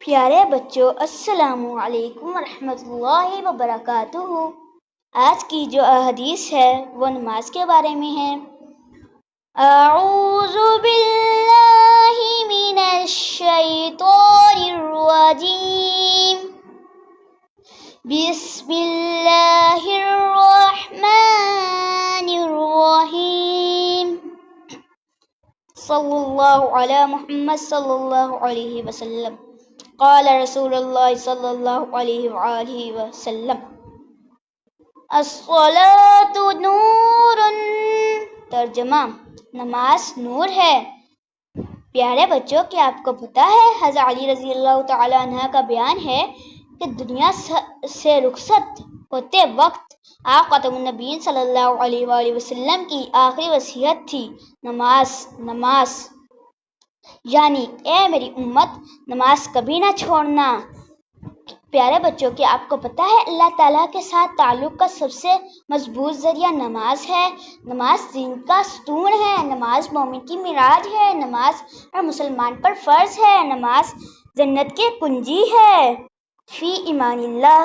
پیارے بچوں، السلام علیکم ورحمۃ اللہ وبرکاتہ۔ آج کی جو حدیث ہے وہ نماز کے بارے میں ہے۔ اعوذ باللہ من الشیطان الرجیم، بسم اللہ الرحمن الرحیم، صلی اللہ علی محمد صلی اللہ علیہ وسلم۔ قال رسول اللہ صلی اللہ علیہ وآلہ وسلم، الصلاۃ نور۔ ترجمہ، نماز نور ہے۔ پیارے بچوں، کیا آپ کو پتہ ہے حضرت علی رضی اللہ تعالی عنہ کا بیان ہے کہ دنیا سے رخصت ہوتے وقت آپ خاتم النبیین صلی اللہ علیہ وآلہ وسلم کی آخری وصیت تھی، نماز نماز، یعنی اے میری امت، نماز کبھی نہ چھوڑنا۔ پیارے بچوں، کیا آپ کو پتہ ہے اللہ تعالیٰ کے ساتھ تعلق کا سب سے مضبوط ذریعہ نماز ہے۔ نماز دین کا ستون ہے، نماز مومن کی معراج ہے، نماز ہر مسلمان پر فرض ہے، نماز جنت کی کنجی ہے۔ فی امان اللہ۔